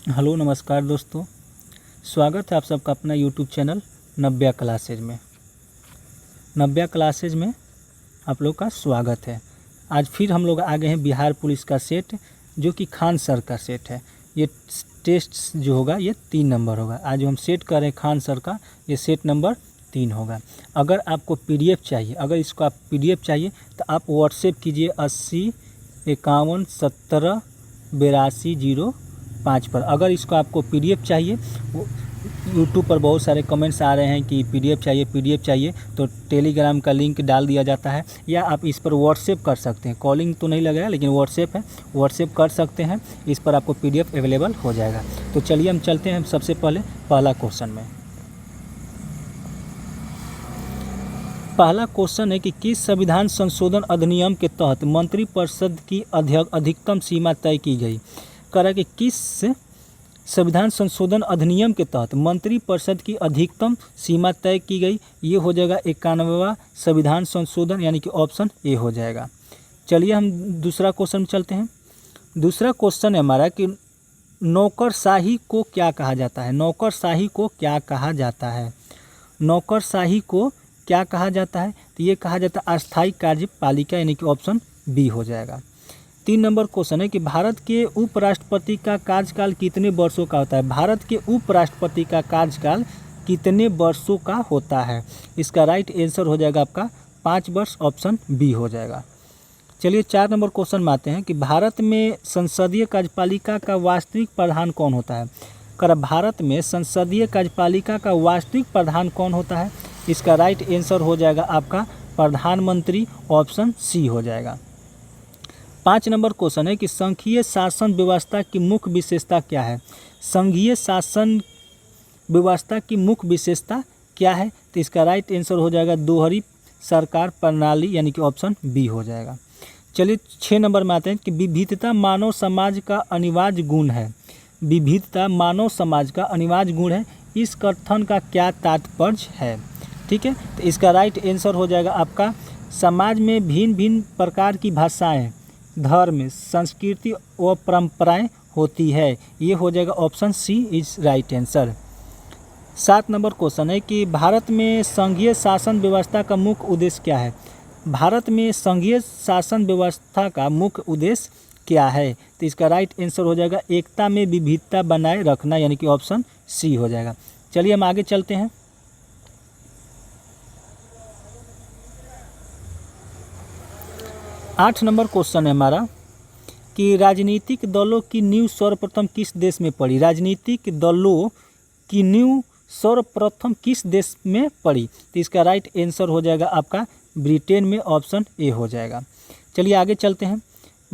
Hello नमस्कार दोस्तों, स्वागत है आप सबका अपना यूट्यूब चैनल नव्या क्लासेज में। नव्या क्लासेज में आप लोग का स्वागत है। आज फिर हम लोग आ गए हैं बिहार पुलिस का सेट, जो कि खान सर का सेट है। ये टेस्ट जो होगा ये 3 नंबर होगा। आज जो हम सेट कर रहे हैं खान सर का, ये सेट नंबर 3 होगा। अगर आपको पीडीएफ चाहिए, अगर इसको आप पीडीएफ चाहिए तो आप व्हाट्सएप कीजिए 80 51 17 82 05 पर। अगर इसको आपको पीडीएफ चाहिए, यूट्यूब पर बहुत सारे कमेंट्स आ रहे हैं कि पीडीएफ चाहिए, तो टेलीग्राम का लिंक डाल दिया जाता है, या आप इस पर व्हाट्सएप कर सकते हैं। कॉलिंग तो नहीं लगेगा, लेकिन व्हाट्सएप है, व्हाट्सएप कर सकते हैं। इस पर आपको पीडीएफ अवेलेबल हो जाएगा। तो चलिए हम चलते हैं सबसे पहले पहला क्वेश्चन में। पहला क्वेश्चन है कि किस संविधान संशोधन अधिनियम के तहत मंत्रिपरिषद की अधिकतम सीमा तय की गई। कह रहा है कि किस संविधान संशोधन अधिनियम के तहत मंत्रिपरिषद की अधिकतम सीमा तय की गई। ये हो जाएगा 91वां संविधान संशोधन, यानी कि ऑप्शन ए हो जाएगा। चलिए हम दूसरा क्वेश्चन में चलते हैं। दूसरा क्वेश्चन है हमारा कि नौकरशाही को क्या कहा जाता है। नौकरशाही को क्या कहा जाता है। नौकरशाही को क्या कहा जाता है, तो ये कहा जाता है अस्थायी कार्यपालिका, यानी कि ऑप्शन बी हो जाएगा। 3 नंबर क्वेश्चन है कि भारत के उपराष्ट्रपति का कार्यकाल कितने वर्षों का होता है। भारत के उपराष्ट्रपति का कार्यकाल कितने वर्षों का होता है। इसका राइट आंसर हो जाएगा आपका 5 वर्ष, ऑप्शन बी हो जाएगा। चलिए 4 नंबर क्वेश्चन में आते हैं कि भारत में संसदीय कार्यपालिका का वास्तविक प्रधान कौन होता है। कर भारत में संसदीय कार्यपालिका का वास्तविक प्रधान कौन होता है। इसका राइट आंसर हो जाएगा आपका प्रधानमंत्री, ऑप्शन सी हो जाएगा। 5 नंबर क्वेश्चन है कि संघीय शासन व्यवस्था की मुख्य विशेषता क्या है। संघीय शासन व्यवस्था की मुख्य विशेषता क्या है, तो इसका राइट आंसर हो जाएगा दोहरी सरकार प्रणाली, यानी कि ऑप्शन बी हो जाएगा। चलिए 6 नंबर में आते हैं कि विविधता मानव समाज का अनिवार्य गुण है। विविधता मानव समाज का अनिवार्य गुण है, इस कथन का क्या तात्पर्य है। ठीक है, तो इसका राइट आंसर हो जाएगा आपका समाज में भिन्न भिन्न प्रकार की भाषाएं, धर्म, संस्कृति व परंपराएं होती है। ये हो जाएगा option C is right answer. 7 number question है कि भारत में संघीय शासन व्यवस्था का मुख्य उद्देश्य क्या है। भारत में संघीय शासन व्यवस्था का मुख्य उद्देश्य क्या है, तो इसका राइट आंसर हो जाएगा एकता में विविधता बनाए रखना, यानी कि ऑप्शन सी हो जाएगा। चलिए हम आगे चलते हैं। 8 नंबर क्वेश्चन है हमारा कि राजनीतिक दलों की नींव सर्वप्रथम किस देश में पड़ी। राजनीतिक दलों की नींव सर्वप्रथम किस देश में पड़ी, तो इसका राइट आंसर हो जाएगा आपका ब्रिटेन में, ऑप्शन ए हो जाएगा। चलिए आगे चलते हैं।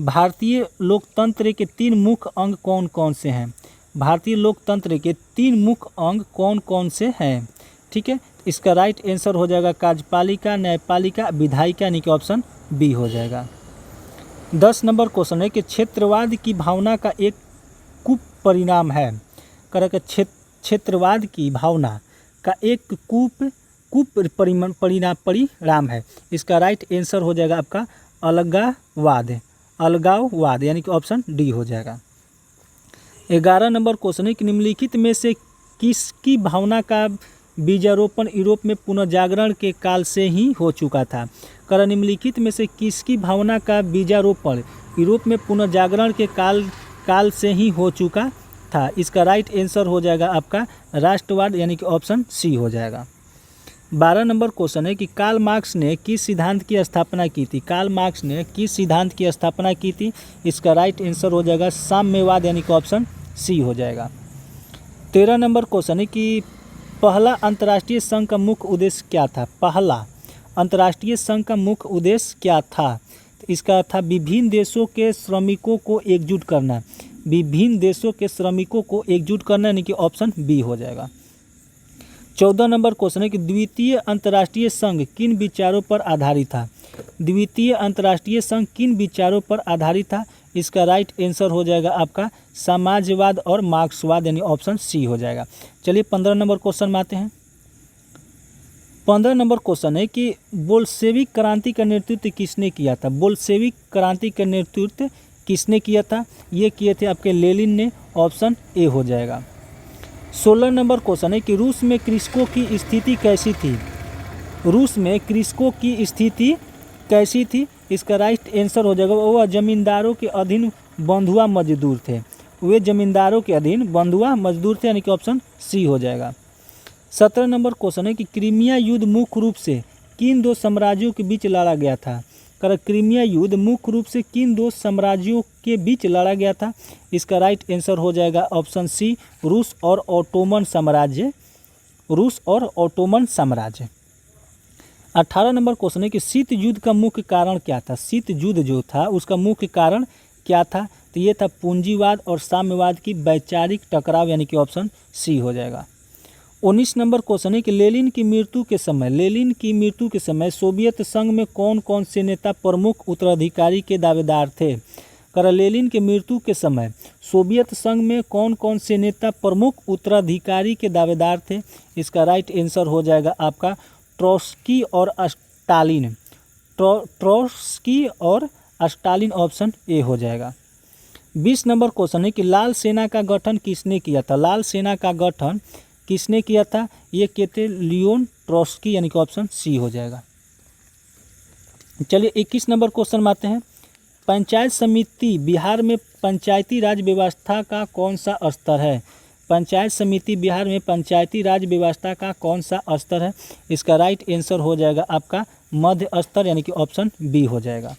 भारतीय लोकतंत्र के 3 मुख्य अंग कौन कौन से हैं। भारतीय लोकतंत्र के 3 मुख्य अंग कौन कौन से हैं। ठीक है, इसका राइट आंसर हो जाएगा कार्यपालिका, न्यायपालिका, विधायिका, यानी कि ऑप्शन बी हो जाएगा। 10 नंबर क्वेश्चन है कि क्षेत्रवाद की भावना का एक कुपरिणाम है। क्षेत्रवाद की भावना का एक परिणाम है। इसका राइट आंसर हो जाएगा आपका अलगाववाद, यानी कि ऑप्शन डी हो जाएगा। 11 नंबर क्वेश्चन है कि निम्नलिखित में से किसकी भावना का बीजारोपण यूरोप में पुनर्जागरण के काल से ही हो चुका था। कर निम्नलिखित में से किसकी भावना का बीजारोपण यूरोप में पुनर्जागरण के काल से ही हो चुका था। इसका राइट आंसर हो जाएगा आपका राष्ट्रवाद, यानी कि ऑप्शन सी हो जाएगा। 12 नंबर क्वेश्चन है कि कार्ल मार्क्स ने किस सिद्धांत की स्थापना की थी। कार्ल मार्क्स ने किस सिद्धांत की स्थापना की थी। इसका राइट आंसर हो जाएगा साम्यवाद, यानी कि ऑप्शन सी हो जाएगा। 13 नंबर क्वेश्चन है कि पहला अंतर्राष्ट्रीय संघ का मुख्य उद्देश्य क्या था। पहला अंतर्राष्ट्रीय संघ का मुख्य उद्देश्य क्या था, तो इसका था विभिन्न देशों के श्रमिकों को एकजुट करना। विभिन्न देशों के श्रमिकों को एकजुट करना, यानी कि ऑप्शन बी हो जाएगा। 14 नंबर क्वेश्चन है कि द्वितीय अंतर्राष्ट्रीय संघ किन विचारों पर आधारित था। द्वितीय अंतर्राष्ट्रीय संघ किन विचारों पर आधारित था। इसका राइट आंसर हो जाएगा आपका समाजवाद और मार्क्सवाद, यानी ऑप्शन सी हो जाएगा। चलिए 15 नंबर क्वेश्चन में आते हैं। 15 नंबर क्वेश्चन है कि बोल्शेविक क्रांति का नेतृत्व किसने किया था। बोल्शेविक क्रांति का नेतृत्व किसने किया था। ये किए थे आपके लेनिन ने, ऑप्शन ए हो जाएगा। 16 नंबर क्वेश्चन है कि रूस में कृषकों की स्थिति कैसी थी। रूस में कृषकों की स्थिति कैसी थी, इसका राइट आंसर हो जाएगा वह जमींदारों के अधीन बंधुआ मजदूर थे। वे जमींदारों के अधीन बंधुआ मजदूर थे, यानी कि ऑप्शन सी हो जाएगा। 17 नंबर क्वेश्चन है कि क्रीमिया युद्ध मुख्य रूप से किन दो साम्राज्यों के बीच लड़ा गया था। क्रीमिया युद्ध मुख्य रूप से किन दो साम्राज्यों के बीच लड़ा गया था, इसका राइट आंसर हो जाएगा ऑप्शन सी, रूस और ऑटोमन साम्राज्य। रूस और ऑटोमन साम्राज्य। 18 नंबर क्वेश्चन है कि शीत युद्ध का मुख्य कारण क्या था। शीत युद्ध जो था उसका मुख्य कारण क्या था, तो ये था पूंजीवाद और साम्यवाद की वैचारिक टकराव, यानी कि ऑप्शन सी हो जाएगा। 19 नंबर क्वेश्चन है कि लेनिन की मृत्यु के समय सोवियत संघ में कौन कौन से नेता प्रमुख उत्तराधिकारी के दावेदार थे। लेनिन के मृत्यु के समय सोवियत संघ में कौन कौन से नेता प्रमुख उत्तराधिकारी के दावेदार थे, इसका राइट आंसर हो जाएगा आपका ट्रोट्स्की और स्टालिन। ट्रोट्स्की और स्टालिन ऑप्शन ए हो जाएगा। 20 नंबर क्वेश्चन है कि लाल सेना का गठन किसने किया था। लाल सेना का गठन किसने किया था, ये कहते लियोन ट्रोट्स्की, यानी कि ऑप्शन सी हो जाएगा। चलिए 21 नंबर क्वेश्चन में आते हैं। पंचायत समिति बिहार में पंचायती राज व्यवस्था का कौन सा स्तर है। पंचायत समिति बिहार में पंचायती राज व्यवस्था का कौन सा स्तर है, इसका राइट आंसर हो जाएगा आपका मध्य स्तर, यानी कि ऑप्शन बी हो जाएगा।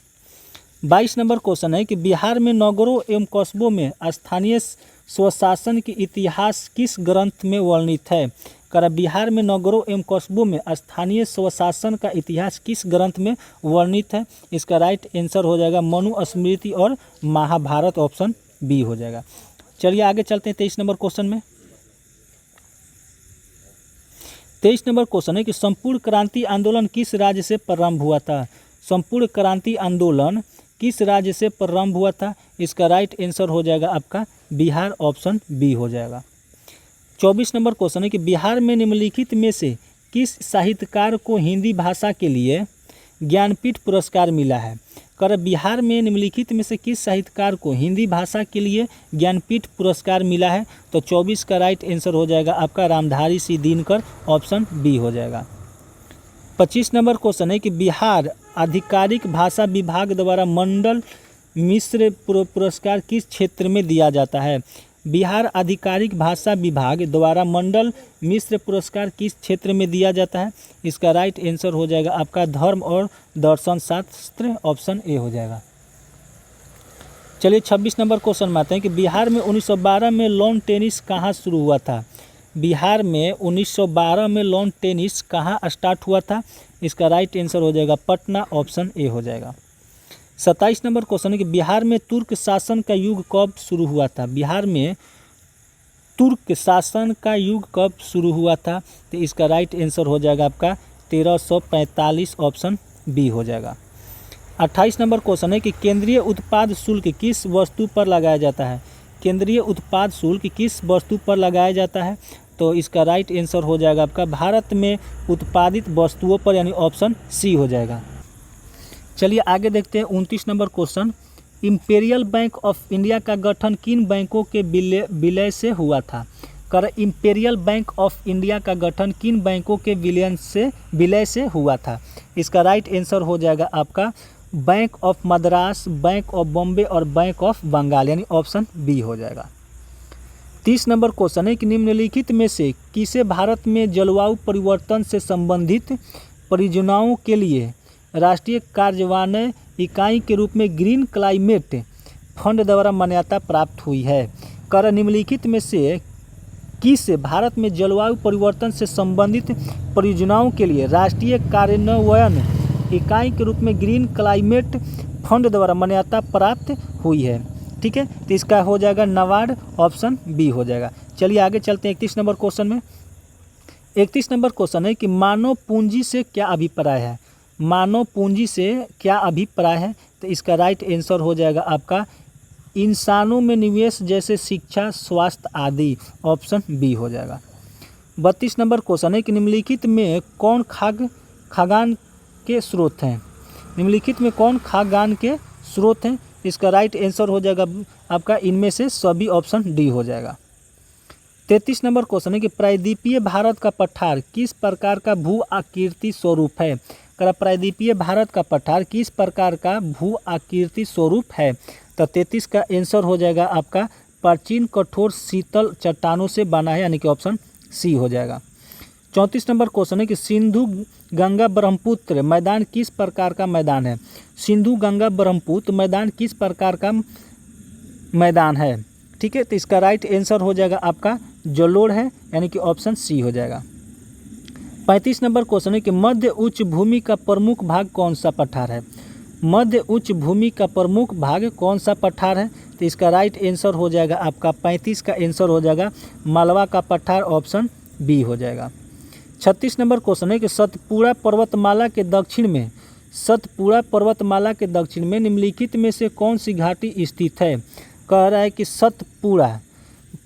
22 नंबर क्वेश्चन है कि बिहार में नगरों एवं कस्बों में स्थानीय स्वशासन के इतिहास किस ग्रंथ में वर्णित है। बिहार में नगरों एवं कस्बों में स्थानीय स्वशासन का इतिहास किस ग्रंथ में वर्णित है, इसका राइट आंसर हो जाएगा मनुस्मृति और महाभारत, ऑप्शन बी हो जाएगा। चलिए आगे चलते हैं 23 नंबर क्वेश्चन में। 23 नंबर क्वेश्चन है कि संपूर्ण क्रांति आंदोलन किस राज्य से प्रारंभ हुआ था। संपूर्ण क्रांति आंदोलन किस राज्य से प्रारंभ हुआ था, इसका राइट आंसर हो जाएगा आपका बिहार, ऑप्शन बी हो जाएगा। 24 नंबर क्वेश्चन है कि बिहार में निम्नलिखित में से किस साहित्यकार को हिंदी भाषा के लिए ज्ञानपीठ पुरस्कार मिला है। बिहार में निम्नलिखित में से किस साहित्यकार को हिंदी भाषा के लिए ज्ञानपीठ पुरस्कार मिला है, तो 24 का राइट आंसर हो जाएगा आपका रामधारी सिंह दिनकर, ऑप्शन बी हो जाएगा। 25 नंबर क्वेश्चन है कि बिहार आधिकारिक भाषा विभाग द्वारा मंडल मिश्र पुरस्कार किस क्षेत्र में दिया जाता है। बिहार आधिकारिक भाषा विभाग द्वारा मंडल मिश्र पुरस्कार किस क्षेत्र में दिया जाता है, इसका राइट आंसर हो जाएगा आपका धर्म और दर्शन शास्त्र, ऑप्शन ए हो जाएगा। चलिए 26 नंबर क्वेश्चन में आते हैं कि बिहार में 1912 में लॉन टेनिस कहाँ शुरू हुआ था। बिहार में 1912 में लॉन टेनिस कहाँ स्टार्ट हुआ था, इसका राइट आंसर हो जाएगा पटना, ऑप्शन ए हो जाएगा। 27 नंबर क्वेश्चन है कि बिहार में तुर्क शासन का युग कब शुरू हुआ था। बिहार में तुर्क शासन का युग कब शुरू हुआ था, तो इसका राइट आंसर हो जाएगा आपका 1345, ऑप्शन बी हो जाएगा। 28 नंबर क्वेश्चन है कि केंद्रीय उत्पाद शुल्क किस वस्तु पर लगाया जाता है। केंद्रीय उत्पाद शुल्क किस वस्तु पर लगाया जाता है, तो इसका राइट आंसर हो जाएगा आपका भारत में उत्पादित वस्तुओं पर, यानी ऑप्शन सी हो जाएगा। चलिए आगे देखते हैं 29 number question. Imperial bank of India का गठन किन बैंकों के विलय से हुआ था। इंपीरियल बैंक ऑफ इंडिया का गठन किन बैंकों के विलय से हुआ था, इसका राइट आंसर हो जाएगा आपका bank of Madras, bank of Bombay और बैंक ऑफ बंगाल, यानी ऑप्शन बी हो जाएगा। 30 नंबर क्वेश्चन है कि निम्नलिखित में से किसे भारत में जलवायु परिवर्तन से संबंधित परियोजनाओं के लिए राष्ट्रीय कार्यान्वयन इकाई के रूप में ग्रीन क्लाइमेट फंड द्वारा मान्यता प्राप्त हुई है। निम्नलिखित में से किस भारत में जलवायु परिवर्तन से संबंधित परियोजनाओं के लिए राष्ट्रीय कार्यान्वयन इकाई के रूप में ग्रीन क्लाइमेट फंड द्वारा मान्यता प्राप्त हुई है। ठीक है, तो इसका हो जाएगा नाबार्ड, ऑप्शन बी हो जाएगा। चलिए आगे चलते हैं 31 नंबर क्वेश्चन में। 31 नंबर क्वेश्चन है कि मानव पूंजी से क्या अभिप्राय है। मानव पूंजी से क्या अभिप्राय है, तो इसका राइट आंसर हो जाएगा आपका इंसानों में निवेश जैसे शिक्षा, स्वास्थ्य आदि, ऑप्शन बी हो जाएगा। 32 नंबर क्वेश्चन है कि निम्नलिखित में कौन खाद्यान्न के स्रोत हैं। निम्नलिखित में कौन खाद्यान्न के स्रोत हैं, इसका राइट आंसर हो जाएगा आपका इनमें से सभी ऑप्शन डी हो जाएगा। 33 नंबर क्वेश्चन है कि प्रायद्वीपीय भारत का पठार किस प्रकार का भू आकृति स्वरूप है। प्रायद्वीपीय भारत का पठार किस प्रकार का भू आकृति स्वरूप है। तो 33 का आंसर हो जाएगा आपका प्राचीन कठोर शीतल चट्टानों से बना है, यानी कि ऑप्शन सी हो जाएगा। 34 नंबर क्वेश्चन है कि सिंधु गंगा ब्रह्मपुत्र मैदान किस प्रकार का मैदान है। सिंधु गंगा ब्रह्मपुत्र मैदान किस प्रकार का मैदान है। ठीक है, तो इसका राइट आंसर हो जाएगा आपका जलोढ़ है, यानी कि ऑप्शन सी हो जाएगा। 35 नंबर क्वेश्चन है कि मध्य उच्च भूमि का प्रमुख भाग कौन सा पठार है। मध्य उच्च भूमि का प्रमुख भाग कौन सा पठार है। तो इसका राइट आंसर हो जाएगा आपका 35 का आंसर हो जाएगा मालवा का पठार, ऑप्शन बी हो जाएगा। 36 नंबर क्वेश्चन है कि सतपुड़ा पर्वतमाला के दक्षिण में निम्नलिखित में से कौन सी घाटी स्थित है। कह रहा है कि सतपुड़ा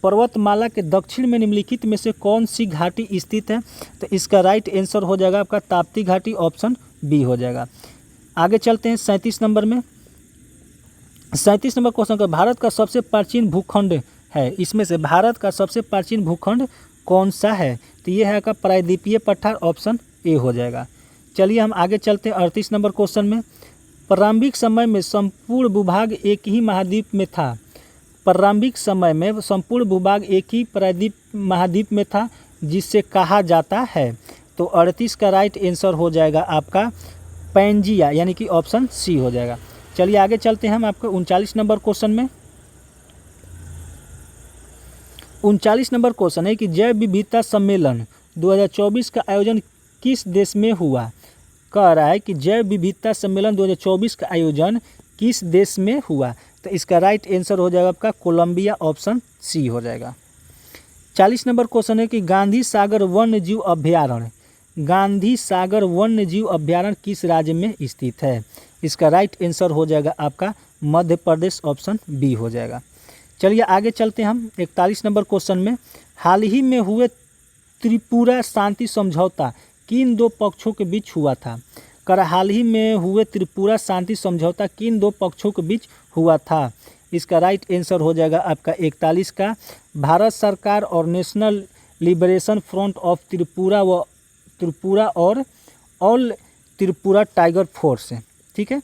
पर्वतमाला के दक्षिण में निम्नलिखित में से कौन सी घाटी स्थित है। तो इसका राइट आंसर हो जाएगा आपका ताप्ती घाटी, ऑप्शन बी हो जाएगा। आगे चलते हैं 37 नंबर में। 37 नंबर क्वेश्चन का भारत का सबसे प्राचीन भूखंड है, इसमें से भारत का सबसे प्राचीन भूखंड कौन सा है। तो ये है आपका प्रायद्वीपीय पठार, ऑप्शन ए हो जाएगा। चलिए हम आगे चलते हैं 38 नंबर क्वेश्चन में। प्रारंभिक समय में संपूर्ण भूभाग एक ही महाद्वीप में था। प्रारंभिक समय में संपूर्ण भूभाग एक ही प्रायद्वीप महाद्वीप में था, जिससे कहा जाता है। तो 38 का राइट आंसर हो जाएगा आपका पैंजिया, यानी कि ऑप्शन सी हो जाएगा। चलिए आगे चलते हैं हम आपका 39 नंबर क्वेश्चन में। 39 नंबर क्वेश्चन है कि जैव विविधता सम्मेलन 2024 का आयोजन किस देश में हुआ। कह रहा है कि जैव विविधता सम्मेलन 2024 का आयोजन किस देश में हुआ। तो इसका राइट आंसर हो जाएगा आपका कोलंबिया, ऑप्शन सी हो जाएगा। 40 नंबर क्वेश्चन है कि गांधी सागर वन्य जीव अभ्यारण्य किस राज्य में स्थित है। इसका राइट आंसर हो जाएगा आपका मध्य प्रदेश, ऑप्शन बी हो जाएगा। चलिए आगे चलते हैं हम 41 नंबर क्वेश्चन में। हाल ही में हुए त्रिपुरा शांति समझौता किन दो पक्षों के बीच हुआ था। हाल ही में हुए त्रिपुरा शांति समझौता किन दो पक्षों के बीच हुआ था। इसका राइट आंसर हो जाएगा आपका 41 का भारत सरकार और national liberation front of Tripura और ऑल त्रिपुरा टाइगर फोर्स है। ठीक है,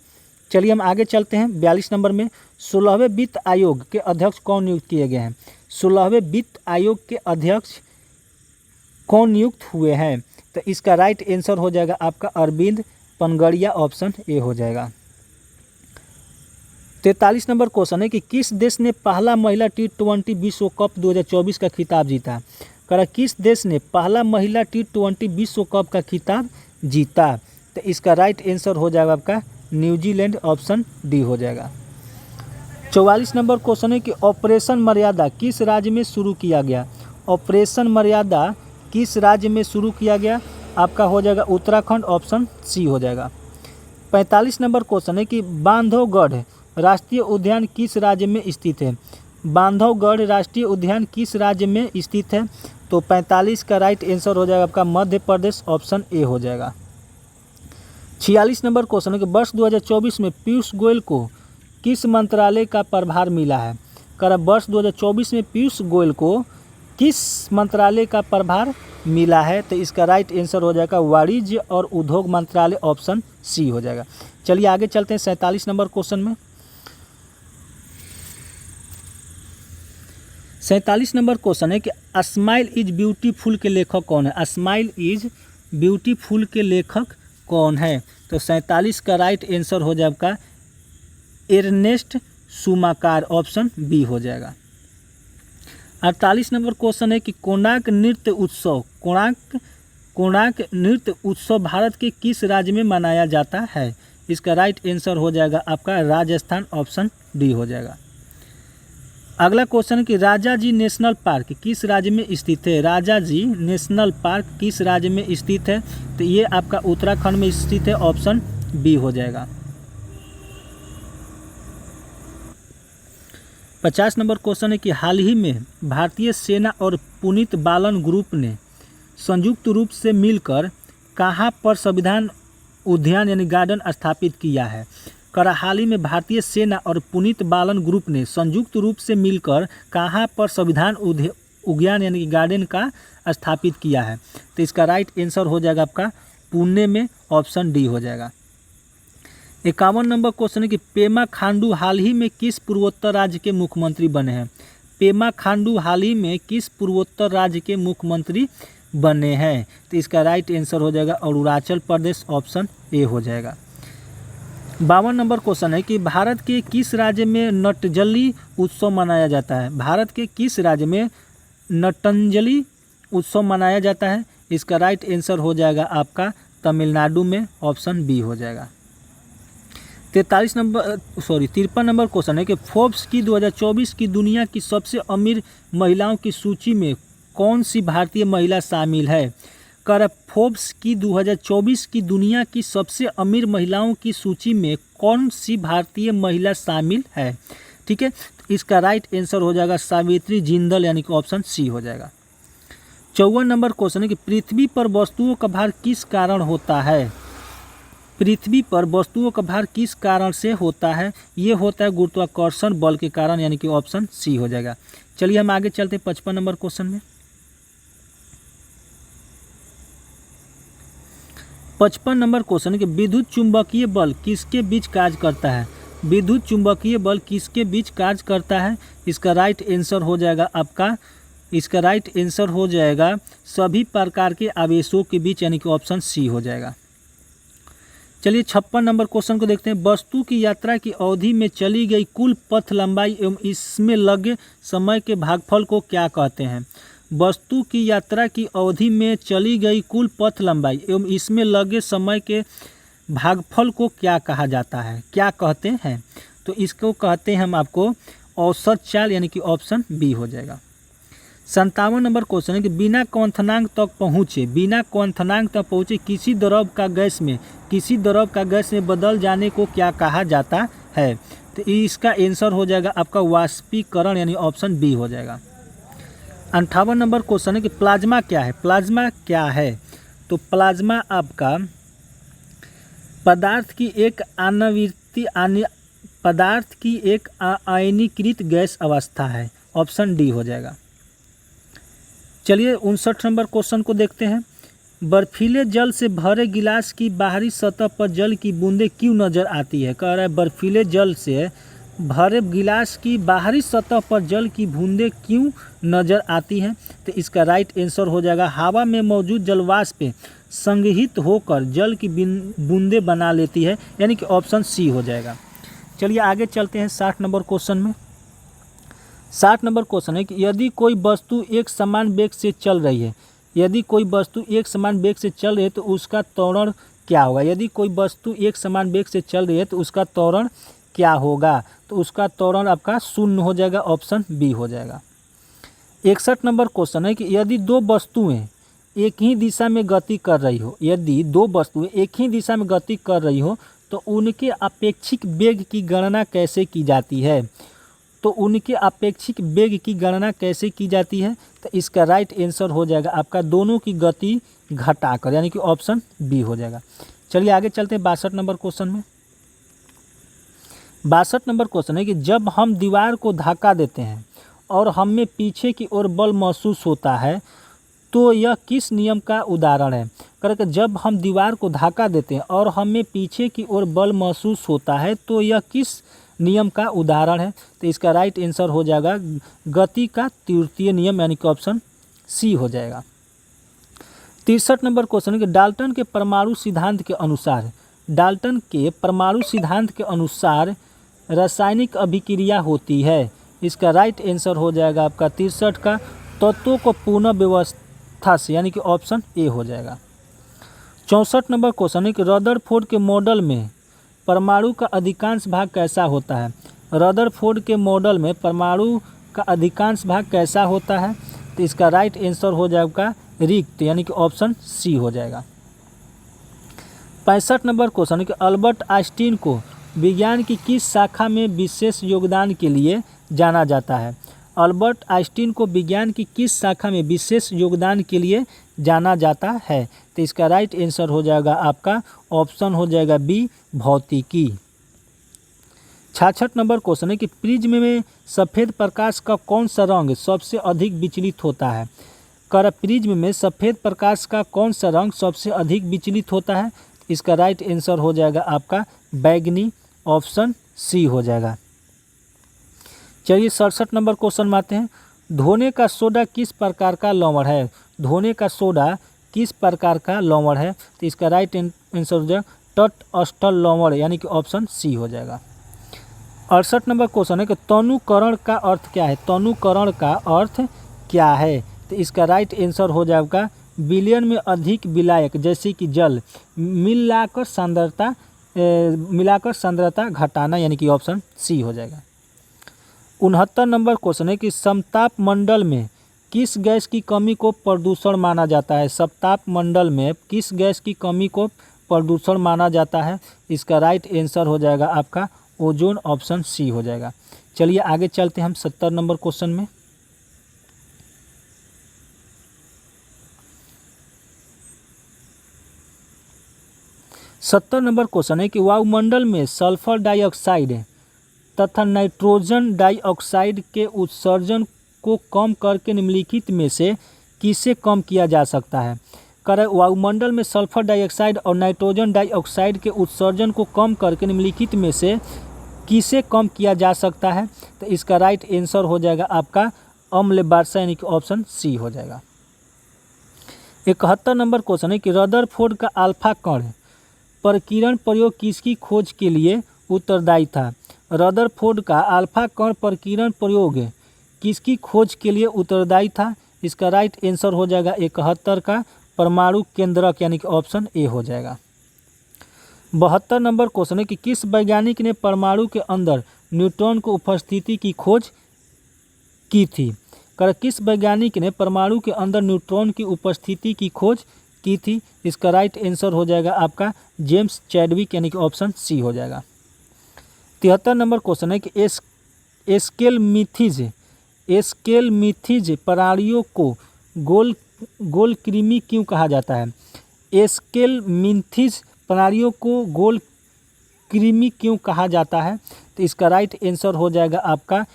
चलिए हम आगे चलते हैं 42 नंबर में। 16वें वित्त आयोग के अध्यक्ष कौन नियुक्त किए गए हैं। 16वें वित्त आयोग के अध्यक्ष कौन नियुक्त हुए हैं। तो इसका राइट आंसर हो जाएगा आपका अरविंद पनगड़िया, ऑप्शन ए हो जाएगा। 43 नंबर क्वेश्चन है कि किस देश ने पहला महिला T20 विश्व कप 2024 का खिताब जीता। किस देश ने पहला महिला T20 विश्व कप का खिताब जीता। तो इसका राइट आंसर हो जाएगा आपका न्यूजीलैंड, ऑप्शन डी हो जाएगा। 44 नंबर क्वेश्चन है कि ऑपरेशन मर्यादा किस राज्य में शुरू किया गया। ऑपरेशन मर्यादा किस राज्य में शुरू किया गया। आपका हो जाएगा उत्तराखंड, ऑप्शन सी हो जाएगा। 45 नंबर क्वेश्चन है कि बांधवगढ़ राष्ट्रीय उद्यान किस राज्य में स्थित है। बांधवगढ़ राष्ट्रीय उद्यान किस राज्य में स्थित है। तो 45 का राइट आंसर हो जाएगा आपका मध्य प्रदेश, ऑप्शन ए हो जाएगा। 46 नंबर क्वेश्चन है कि वर्ष 2024 में पीयूष गोयल को किस मंत्रालय का प्रभार मिला है। वर्ष 2024 में पीयूष गोयल को किस मंत्रालय का प्रभार मिला है। तो इसका राइट आंसर हो जाएगा वाणिज्य और उद्योग मंत्रालय, ऑप्शन सी हो जाएगा। चलिए आगे चलते हैं 47 नंबर क्वेश्चन में। 47 नंबर क्वेश्चन है कि स्माइल इज ब्यूटीफुल के लेखक कौन है। स्माइल इज ब्यूटीफुल के लेखक कौन है। तो 47 का राइट आंसर हो जाएगा एर्नेस्ट शुमाकर, ऑप्शन बी हो जाएगा। 48 नंबर क्वेश्चन है कि कोणार्क नृत्य उत्सव भारत के किस राज्य में मनाया जाता है। इसका राइट आंसर हो जाएगा आपका राजस्थान, ऑप्शन डी हो जाएगा। अगला क्वेश्चन है कि राजाजी नेशनल पार्क किस राज्य में स्थित है। राजाजी नेशनल पार्क किस राज्य में स्थित है। तो ये आपका उत्तराखंड में स्थित है, ऑप्शन बी हो जाएगा। 50 नंबर क्वेश्चन है कि हाल ही में भारतीय सेना और पुनीत बालन ग्रुप ने संयुक्त रूप से मिलकर कहाँ पर संविधान उद्यान यानी गार्डन स्थापित किया है। हाल ही में भारतीय सेना और पुनीत बालन ग्रुप ने संयुक्त रूप से मिलकर कहाँ पर संविधान उद्यान यानी कि गार्डन का स्थापित किया है? तो इसका राइट आंसर हो जाएगा आपका पुणे में, ऑप्शन डी हो जाएगा। 51 नंबर क्वेश्चन है कि पेमा खांडू हाल ही में किस पूर्वोत्तर राज्य के मुख्यमंत्री बने हैं? पेमा खांडू हाल ही में किस पूर्वोत्तर राज्य के मुख्यमंत्री बने हैं? तो इसका राइट आंसर हो जाएगा अरुणाचल प्रदेश, ऑप्शन ए हो जाएगा। 52 नंबर क्वेश्चन है कि भारत के किस राज्य में नटंजलि उत्सव मनाया जाता है? भारत के किस राज्य में नटंजलि उत्सव मनाया जाता है? इसका राइट आंसर हो जाएगा आपका तमिलनाडु में, ऑप्शन बी हो जाएगा। 53 नंबर क्वेश्चन है कि फोर्ब्स की 2024 की दुनिया की सबसे अमीर महिलाओं की सूची में कौन सी भारतीय महिला शामिल है? फोर्ब्स की 2024 की दुनिया की सबसे अमीर महिलाओं की सूची में कौन सी भारतीय महिला शामिल है? ठीक है, तो इसका राइट आंसर हो जाएगा सावित्री जिंदल, यानी कि ऑप्शन सी हो जाएगा। 54 नंबर क्वेश्चन है कि पृथ्वी पर वस्तुओं का भार किस कारण होता है? पृथ्वी पर वस्तुओं का भार किस कारण से होता है? ये होता है गुरुत्वाकर्षण बल के कारण, यानी कि ऑप्शन सी हो जाएगा। चलिए हम आगे चलते 55 नंबर क्वेश्चन में। 55 नंबर क्वेश्चन है कि विद्युत चुंबकीय बल किसके बीच कार्य करता है? विद्युत चुंबकीय बल किसके बीच कार्य करता है? इसका राइट आंसर हो जाएगा आपका, इसका राइट आंसर हो जाएगा सभी प्रकार के आवेशों के बीच, यानी कि ऑप्शन सी हो जाएगा। चलिए 56 नंबर क्वेश्चन को देखते हैं। वस्तु की यात्रा की अवधि में चली गई कुल पथ लंबाई एवं इसमें लगे समय के भागफल को क्या कहते हैं? वस्तु की यात्रा की अवधि में चली गई कुल पथ लंबाई एवं इसमें लगे समय के भागफल को क्या कहा जाता है, क्या कहते हैं? तो इसको कहते हैं हम आपको औसत चाल, यानी कि ऑप्शन बी हो जाएगा। 57 नंबर क्वेश्चन है कि बिना क्वथनांक तक पहुँचे, बिना क्वथनांक तक पहुँचे किसी द्रव का गैस में बदल जाने को क्या कहा जाता है? तो इसका आंसर हो जाएगा आपका वाष्पीकरण, यानी ऑप्शन बी हो जाएगा। 58 नंबर क्वेश्चन है कि प्लाज्मा क्या है? प्लाज्मा क्या है? तो प्लाज्मा आपका पदार्थ की एक आयनीकृत गैस अवस्था है, ऑप्शन डी हो जाएगा। चलिए 59 नंबर क्वेश्चन को देखते हैं। बर्फीले जल से भरे गिलास की बाहरी सतह पर जल की बूंदें क्यों नजर आती है? कह रहा है बर्फीले जल से भरे गिलास की बाहरी सतह पर जल की बूंदें क्यों नजर आती हैं? तो इसका राइट आंसर हो जाएगा हवा में मौजूद जलवाष्प संग्रहित होकर जल की बूंदें बना लेती है, यानी कि ऑप्शन सी हो जाएगा। चलिए आगे चलते हैं 60 नंबर क्वेश्चन में। 60 नंबर क्वेश्चन है कि यदि कोई वस्तु एक समान वेग से चल रही है, यदि कोई वस्तु एक समान वेग से चल रही है तो उसका त्वरण क्या होगा? यदि कोई वस्तु एक समान वेग से चल रही है तो उसका त्वरण क्या होगा? तो उसका त्वरण आपका शून्य हो जाएगा, ऑप्शन बी हो जाएगा। 61 नंबर क्वेश्चन है कि यदि दो वस्तुएं एक ही दिशा में गति कर रही हो, यदि दो वस्तुएं एक ही दिशा में गति कर रही हो तो उनके अपेक्षिक वेग की गणना कैसे की जाती है? तो उनके अपेक्षिक वेग की गणना कैसे की जाती है? तो इसका राइट आंसर हो जाएगा आपका दोनों की गति घटाकर, यानी कि ऑप्शन बी हो जाएगा। चलिए आगे चलते हैं 62 नंबर क्वेश्चन में। 62 नंबर क्वेश्चन है कि जब हम दीवार को धक्का देते हैं और हमें पीछे की ओर बल महसूस होता है तो यह किस नियम का उदाहरण है? करके जब हम दीवार को धक्का देते हैं और हमें पीछे की ओर बल महसूस होता है तो यह किस नियम का उदाहरण है? तो इसका राइट आंसर हो जाएगा गति का तृतीय नियम, यानी कि ऑप्शन सी हो जाएगा। 63 नंबर क्वेश्चन है कि डाल्टन के परमाणु सिद्धांत के अनुसार, डाल्टन के परमाणु सिद्धांत के अनुसार रासायनिक अभिक्रिया होती है। इसका राइट आंसर हो जाएगा आपका 63 का तत्वों को पुनः व्यवस्था से, यानी कि ऑप्शन ए हो जाएगा। 64 नंबर क्वेश्चन है कि रदरफोर्ड के मॉडल में परमाणु का अधिकांश भाग कैसा होता है? रदरफोर्ड के मॉडल में परमाणु का अधिकांश भाग कैसा होता है? तो इसका राइट आंसर हो जाएगा रिक्त, यानी कि ऑप्शन सी हो जाएगा। 65 नंबर क्वेश्चन है कि अल्बर्ट आइंस्टीन को विज्ञान की किस शाखा में विशेष योगदान के लिए जाना जाता है? अल्बर्ट आइंस्टीन को विज्ञान की किस शाखा में विशेष योगदान के लिए जाना जाता है? तो इसका राइट आंसर हो जाएगा आपका ऑप्शन हो जाएगा बी, भौतिकी। 66 नंबर क्वेश्चन है कि प्रिज्म में सफ़ेद प्रकाश का कौन सा रंग सबसे अधिक विचलित होता है। कर प्रिज्म में सफ़ेद प्रकाश का कौन सा रंग सबसे अधिक विचलित होता है। इसका राइट आंसर हो जाएगा आपका बैगनी, ऑप्शन सी हो जाएगा। चलिए 67 नंबर क्वेश्चन में आते हैं। धोने का सोडा किस प्रकार का लवण है। धोने का सोडा किस प्रकार का लवण है। तो इसका राइट आंसर हो जाएगा तटस्थ लवण, यानी कि ऑप्शन सी हो जाएगा। 68 नंबर क्वेश्चन है कि तनुकरण का अर्थ क्या है। तनुकरण का अर्थ क्या है। तो इसका राइट आंसर हो जाएगा विलयन में अधिक विलायक जैसे कि जल मिलाकर सांद्रता घटाना, यानी कि ऑप्शन सी हो जाएगा। 69 नंबर क्वेश्चन है कि समताप मंडल में किस गैस की कमी को प्रदूषण माना जाता है। समताप मंडल में किस गैस की कमी को प्रदूषण माना जाता है। इसका राइट आंसर हो जाएगा आपका ओजोन, ऑप्शन सी हो जाएगा। चलिए आगे चलते हैं हम 70 नंबर क्वेश्चन में। सत्तर नंबर क्वेश्चन है कि वायुमंडल में सल्फर डाइऑक्साइड तथा नाइट्रोजन डाइऑक्साइड के उत्सर्जन को कम करके निम्नलिखित में से किसे कम किया जा सकता है। वायुमंडल में सल्फर डाइऑक्साइड और नाइट्रोजन डाइऑक्साइड के उत्सर्जन को कम करके निम्नलिखित में से किसे कम किया जा सकता है। तो इसका राइट आंसर हो जाएगा आपका अम्ल वर्षा, यानी कि ऑप्शन सी हो जाएगा। 71 नंबर क्वेश्चन है कि रदरफोर्ड का अल्फा कण प्रकीर्णन प्रयोग किसकी खोज के लिए उत्तरदायी था। रदरफोर्ड का अल्फा कण प्रकीर्णन प्रयोग किसकी खोज के लिए उत्तरदायी था। इसका राइट आंसर हो जाएगा 71 का परमाणु केंद्रक, यानी कि ऑप्शन ए हो जाएगा। 72 नंबर क्वेश्चन है कि किस वैज्ञानिक ने परमाणु के अंदर न्यूट्रॉन को उपस्थिति की खोज की थी। किस वैज्ञानिक ने परमाणु के अंदर न्यूट्रॉन की उपस्थिति की खोज की थी। इसका राइट आंसर हो जाएगा आपका जेम्स चैडविक, यानी कि ऑप्शन सी हो जाएगा। 73 नंबर क्वेश्चन है कि एस्केलमिथीज प्राणियों को गोल कृमि क्यों कहा जाता है। एस्केलमिथीज प्राणियों को गोल कृमि क्यों कहा जाता है। तो इसका राइट आंसर हो जाएगा आपका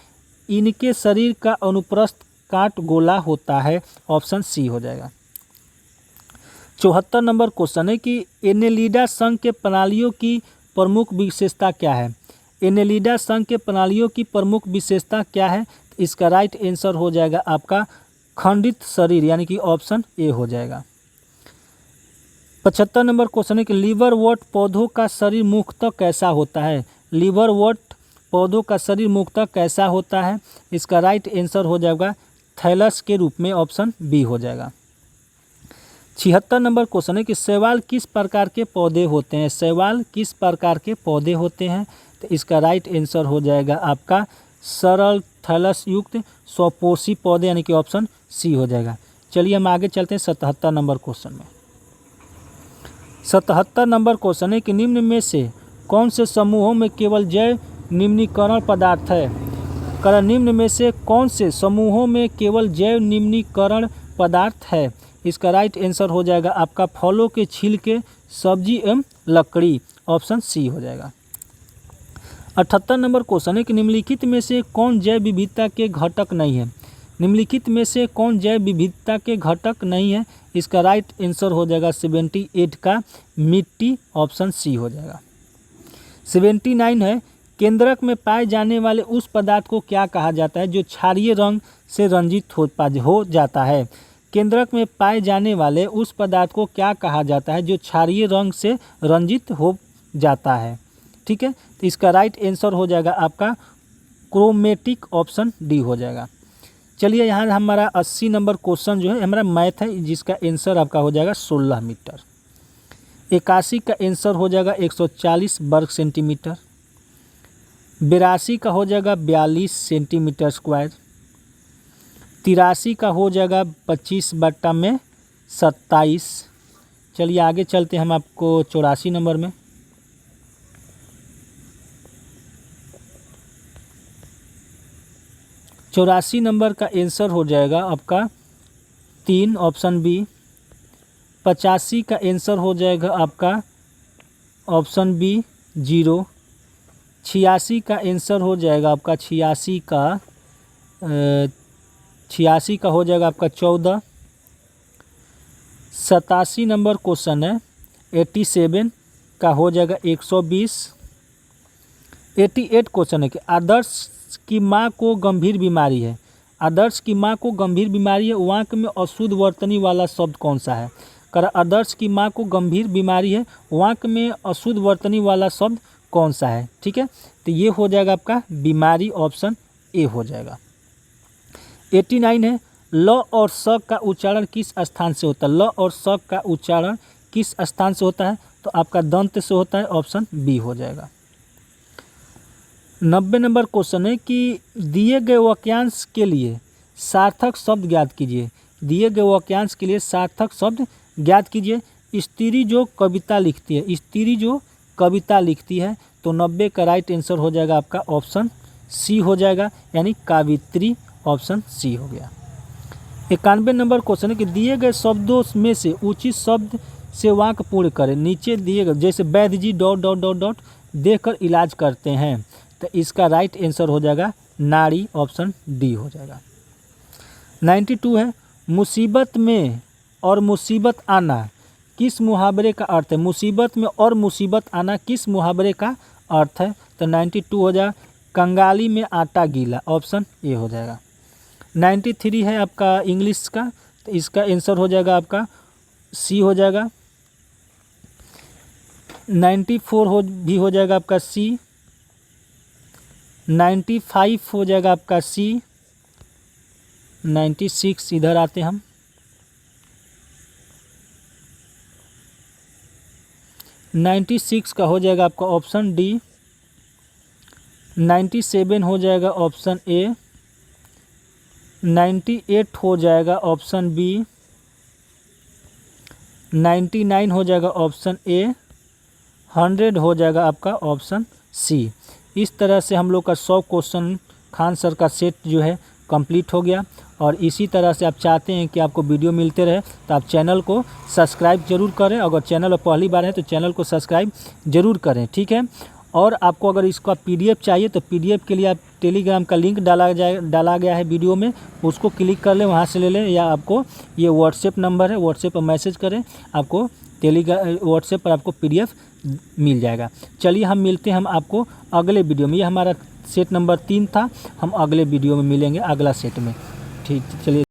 इनके शरीर का अनुप्रस्थ काट गोला होता है, ऑप्शन सी हो जाएगा। 74 नंबर क्वेश्चन है कि एनेलिडा संघ के प्रणालियों की प्रमुख विशेषता क्या है। एनेलिडा संघ के प्रणालियों की प्रमुख विशेषता क्या है। इसका राइट आंसर हो जाएगा आपका खंडित शरीर, यानी कि ऑप्शन ए हो जाएगा। 75 नंबर क्वेश्चन है कि लिवरवॉर्ट पौधों का शरीर मुख्यतः कैसा होता है। लिवरवॉर्ट पौधों का शरीर मुख्यतः कैसा होता है। इसका राइट आंसर हो जाएगा थैलस के रूप में, ऑप्शन बी हो जाएगा। 76 नंबर क्वेश्चन है कि शैवाल किस प्रकार के पौधे होते हैं। शैवाल किस प्रकार के पौधे होते हैं। तो इसका राइट आंसर हो जाएगा आपका सरल थैलस युक्त स्वपोषी पौधे, यानी कि ऑप्शन सी हो जाएगा। चलिए हम आगे चलते हैं 77 नंबर क्वेश्चन में। 77 नंबर क्वेश्चन है कि निम्न में से कौन से समूहों में केवल जैव निम्नीकरण पदार्थ है। निम्न में से कौन से समूहों में केवल जैव निम्नीकरण पदार्थ है। इसका राइट आंसर हो जाएगा आपका फलों के छिलके, सब्जी एवं लकड़ी, ऑप्शन सी हो जाएगा। 78 नंबर क्वेश्चन है कि निम्नलिखित में से कौन जैव विविधता के घटक नहीं है। निम्नलिखित में से कौन जैव विविधता के घटक नहीं है। इसका राइट आंसर हो जाएगा 78 का मिट्टी, ऑप्शन सी हो जाएगा। 79 है केंद्रक में पाए जाने वाले उस पदार्थ को क्या कहा जाता है जो क्षारीय रंग से रंजित हो जाता है। केंद्रक में पाए जाने वाले उस पदार्थ को क्या कहा जाता है जो क्षारीय रंग से रंजित हो जाता है। ठीक है, तो इसका राइट आंसर हो जाएगा आपका क्रोमेटिक, ऑप्शन डी हो जाएगा। चलिए यहाँ हमारा 80 नंबर क्वेश्चन जो है हमारा मैथ है, जिसका आंसर आपका हो जाएगा 16 मीटर। 81 का आंसर हो जाएगा 140 वर्ग सेंटीमीटर। 82 का हो जाएगा 42 सेंटीमीटर स्क्वायर। 83 का हो जाएगा 25/27। चलिए आगे चलते हम आपको 84 नंबर में। चौरासी नंबर का आंसर हो जाएगा आपका 3, ऑप्शन बी। 85 का आंसर हो जाएगा आपका ऑप्शन बी 0। 86 का आंसर हो जाएगा आपका 86 का हो जाएगा आपका 14। 87 नंबर क्वेश्चन है 87 का हो जाएगा 120। 88 क्वेश्चन है कि आदर्श की माँ को गंभीर बीमारी है। आदर्श की माँ को गंभीर बीमारी है, वाक्य में अशुद्ध वर्तनी वाला शब्द कौन सा है। कर आदर्श की माँ को गंभीर बीमारी है, वाक्य में अशुद्ध वर्तनी वाला शब्द कौन सा है। ठीक है, तो ये हो जाएगा आपका बीमारी, ऑप्शन ए हो जाएगा। 89 है ल और स का उच्चारण किस स्थान से होता है। ल और स का उच्चारण किस स्थान से होता है, तो आपका दंत से होता है, ऑप्शन बी हो जाएगा। 90 नंबर क्वेश्चन है कि दिए गए वाक्यांश के लिए सार्थक शब्द ज्ञात कीजिए। दिए गए वाक्यांश के लिए सार्थक शब्द ज्ञात कीजिए। स्त्री जो कविता लिखती है, स्त्री जो कविता लिखती है, तो 90 का राइट आंसर हो जाएगा आपका ऑप्शन सी हो जाएगा, यानी कावित्री, ऑप्शन सी हो गया। 91 नंबर क्वेश्चन है कि दिए गए शब्दों में से उचित शब्द से वाक्य पूर्ण करें। नीचे दिए गए जैसे वैद्य जी ... देकर इलाज करते हैं, तो इसका राइट आंसर हो जाएगा नारी, ऑप्शन डी हो जाएगा। 92 है मुसीबत में और मुसीबत आना किस मुहावरे का अर्थ है। मुसीबत में और मुसीबत आना किस मुहावरे का अर्थ है, तो 92 हो जाएगा कंगाली में आटा गीला, ऑप्शन ए हो जाएगा। 93 है आपका इंग्लिश का, तो इसका आंसर हो जाएगा आपका सी हो जाएगा। 94 भी हो जाएगा आपका सी। 95 हो जाएगा आपका सी। 96 इधर आते हम। 96 का हो जाएगा आपका ऑप्शन डी। 97 हो जाएगा ऑप्शन ए। 98 हो जाएगा ऑप्शन बी। 99 हो जाएगा ऑप्शन ए। 100 हो जाएगा आपका ऑप्शन सी। इस तरह से हम लोग का 100 क्वेश्चन खान सर का सेट जो है कंप्लीट हो गया। और इसी तरह से आप चाहते हैं कि आपको वीडियो मिलते रहे, तो आप चैनल को सब्सक्राइब जरूर करें। अगर चैनल पर पहली बार है तो चैनल को सब्सक्राइब जरूर करें, ठीक है। और आपको अगर इसका PDF चाहिए तो PDF के लिए आप टेलीग्राम का लिंक डाला गया है वीडियो में, उसको क्लिक कर लें, वहाँ से ले लें। या आपको ये व्हाट्सएप नंबर है, व्हाट्सएप पर मैसेज करें, आपको व्हाट्सएप पर आपको PDF मिल जाएगा। चलिए हम मिलते हैं हम आपको अगले वीडियो में। ये हमारा सेट नंबर 3 था, हम अगले वीडियो में मिलेंगे अगला सेट में। ठीक, चलिए।